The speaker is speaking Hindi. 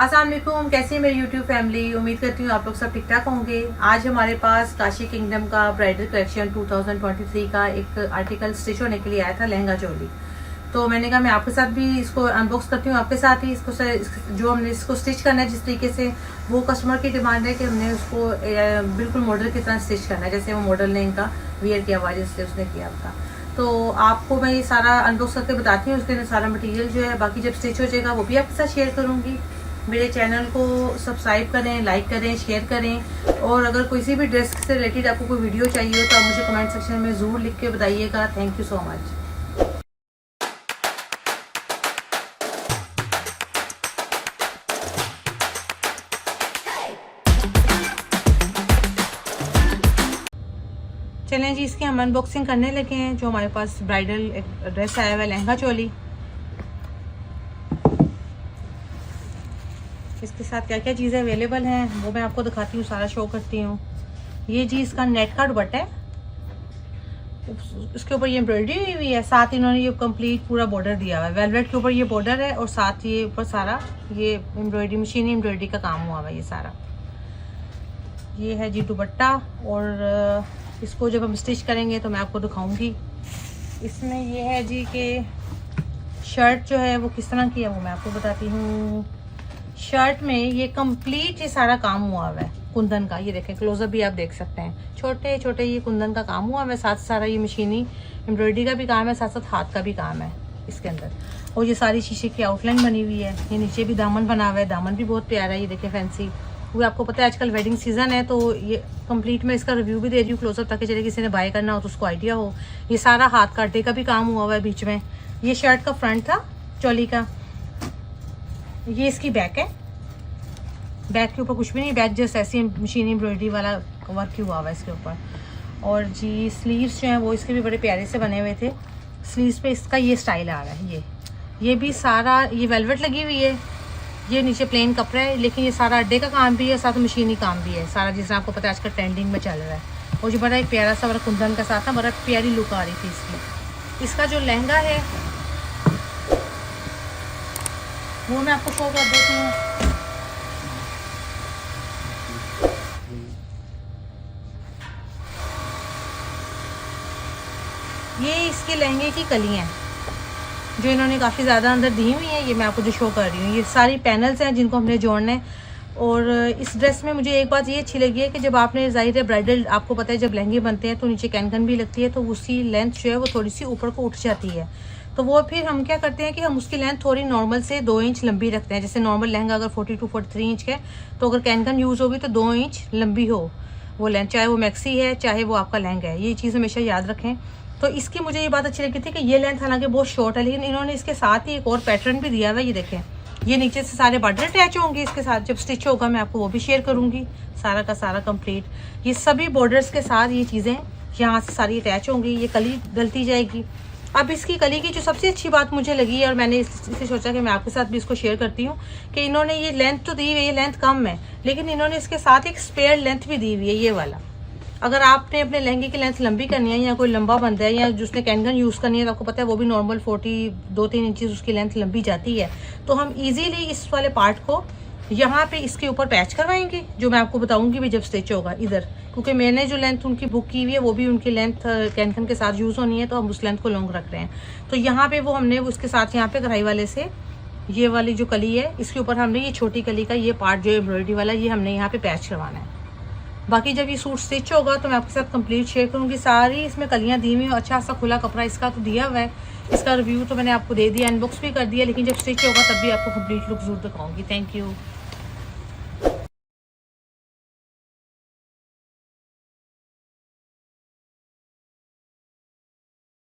अस्सलाम वालेकुम, कैसी है मेरी यूट्यूब फैमिली। उम्मीद करती हूँ आप लोग सब ठीक ठाक होंगे। आज हमारे पास काशी किंगडम का ब्राइडल कलेक्शन 2023 का एक आर्टिकल स्टिच होने के लिए आया था, लहंगा चोली। तो मैंने कहा मैं आपके साथ भी इसको अनबॉक्स करती हूँ, आपके साथ ही इसको जो हमने इसको स्टिच करना है जिस तरीके से वो कस्टमर की डिमांड है कि हमने उसको बिल्कुल मॉडल की तरह स्टिच करना है, जैसे वो मॉडल ने इनका वियर किया हुआ जिससे उसने किया था। तो आपको मैं ये सारा अनबॉक्स करके बताती हूँ, उसके अंदर सारा मटेरियल जो है, बाकी जब स्टिच हो जाएगा वो भी आपके साथ शेयर करूँगी। मेरे चैनल को सब्सक्राइब करें, लाइक करें, शेयर करें, और अगर किसी भी ड्रेस से रिलेटेड आपको कोई वीडियो चाहिए हो तो आप मुझे कमेंट सेक्शन में ज़रूर लिख के बताइएगा। Thank you so much. चलें जी, इसकी हम अनबॉक्सिंग करने लगे हैं। जो हमारे पास ब्राइडल एक ड्रेस आया हुआ है, लहंगा चोली, इसके साथ क्या क्या चीज़ें अवेलेबल हैं वो मैं आपको दिखाती हूँ, सारा शो करती हूँ। ये जी इसका नेट का दुपट्टा है, इसके ऊपर ये एम्ब्रॉयडरी हुई है, साथ इन्होंने ये कंप्लीट पूरा बॉर्डर दिया हुआ है। वेलवेट के ऊपर ये बॉर्डर है और साथ ये ऊपर सारा ये एम्ब्रॉयडरी, मशीनी एम्ब्रॉयडरी का काम हुआ हुआ है। ये सारा ये है जी दुपट्टा, और इसको जब हम स्टिच करेंगे तो मैं आपको दिखाऊंगी। इसमें ये है जी कि शर्ट जो है वो किस तरह की है वो मैं आपको बताती हूँ। शर्ट में ये कंप्लीट ये सारा काम हुआ हुआ है कुंदन का। ये देखें, क्लोजअप भी आप देख सकते हैं, छोटे छोटे ये कुंदन का काम हुआ हुआ है। साथ सारा ये मशीनी एम्ब्रॉयडरी का भी काम है, साथ साथ हाथ का भी काम है इसके अंदर। और ये सारी शीशे की आउटलाइन बनी हुई है। ये नीचे भी दामन बना हुआ है, दामन भी बहुत प्यारा है। ये देखें फैंसी, वो आपको पता है आजकल वेडिंग सीजन है, तो ये कंप्लीट मैं इसका रिव्यू भी दे रही हूँ क्लोजअप, ताकि चले किसी ने बाय करना हो तो उसको आइडिया हो। ये सारा हाथ काटे का भी काम हुआ हुआ है बीच में। ये शर्ट का फ्रंट था चोली का। ये इसकी बैक है, बैक के ऊपर कुछ भी नहीं, बैक जस्ट ऐसी मशीनी एम्ब्रॉयडरी वाला वर्क हुआ हुआ है इसके ऊपर। और जी स्लीव्स जो हैं वो इसके भी बड़े प्यारे से बने हुए थे। स्लीव्स पे इसका ये स्टाइल आ रहा है। ये भी सारा ये वेलवेट लगी हुई है, ये नीचे प्लेन कपड़ा है, लेकिन ये सारा अड्डे का काम भी है, साथ मशीनी काम भी है सारा, जिसमें आपको पता है आजकल ट्रेंडिंग में चल रहा है। और जो बड़ा एक प्यारा सा बड़ा कुंदन का साथ ना, बड़ा प्यारी लुक आ रही थी इसकी। इसका जो लहंगा है वो मैं आपको शो कर देती हूँ। ये इसके लहंगे की कलियाँ जो इन्होंने काफ़ी ज़्यादा अंदर दी हुई हैं, ये मैं आपको जो शो कर रही हूँ। ये सारी पैनल्स हैं जिनको हमने जोड़ना है। और इस ड्रेस में मुझे एक बात ये अच्छी लगी है कि जब आपने ज़ाहिर है ब्राइडल, आपको पता है जब लहंगे बनते हैं तो नीचे कैनकन भी लगती है, तो उसकी लेंथ जो है वो थोड़ी सी ऊपर को उठ जाती है। तो वो फिर हम क्या करते हैं कि हम उसकी लेंथ थोड़ी नॉर्मल से 2 इंच लंबी रखते हैं। जैसे नॉर्मल लहंगा अगर 42 to 43 इंच है, तो अगर कैनकन यूज़ होगी तो 2 इंच लंबी हो वो लेंथ, चाहे वो मैक्सी है चाहे वो आपका लहंगा है। ये चीज़ हमेशा याद रखें। तो इसकी मुझे ये बात अच्छी लगी थी कि ये लेंथ हालांकि बहुत शॉर्ट है, लेकिन इन्होंने इसके साथ ही एक और पैटर्न भी दिया हुआ है। ये देखें, ये नीचे से सारे बॉर्डर अटैच होंगे इसके साथ, जब स्टिच होगा मैं आपको वो भी शेयर करूंगी। सारा का सारा कंप्लीट ये सभी बॉर्डर्स के साथ ये चीज़ें यहाँ से सारी अटैच होंगी। ये कली डलती जाएगी। अब इसकी कली की जो सबसे अच्छी बात मुझे लगी, और मैंने इसे सोचा कि मैं आपके साथ भी इसको शेयर करती हूँ, कि इन्होंने ये लेंथ तो दी हुई है, ये लेंथ कम है, लेकिन इन्होंने इसके साथ एक स्पेयर लेंथ भी दी हुई है। ये वाला अगर आपने अपने लहंगे की लेंथ लंबी करनी है, या कोई लंबा बंदा है, या जिसने कैनगन यूज़ करनी है, तो आपको पता है वो भी नॉर्मल 42-3 इंचेस उसकी लेंथ लंबी जाती है। तो हम इजीली इस वाले पार्ट को यहाँ पे इसके ऊपर पैच करवाएंगे, जो मैं आपको बताऊंगी भी जब स्टिच होगा इधर, क्योंकि मैंने जो लेंथ उनकी बुक की हुई है वो भी उनकी लेंथ कैनकन के साथ यूज़ होनी है, तो हम उस लेंथ को लॉन्ग रख रहे हैं। तो यहाँ पे वो हमने उसके साथ यहाँ पे कढ़ाई वाले से ये वाली जो कली है इसके ऊपर हमने ये छोटी कली का ये पार्ट जो एम्ब्रॉयडरी वाला, ये हमने यहाँ पे पैच करवाना है। बाकी जब ये सूट स्टिच होगा तो मैं आपके साथ कंप्लीट शेयर करूंगी। सारी इसमें कलियां दी हुई, अच्छा सा खुला कपड़ा इसका तो दिया हुआ है। इसका रिव्यू तो मैंने आपको दे दिया, अनबॉक्स भी कर दिया, लेकिन जब स्टिच होगा तब भी आपको कंप्लीट लुक जरूर दिखाऊंगी। Thank you.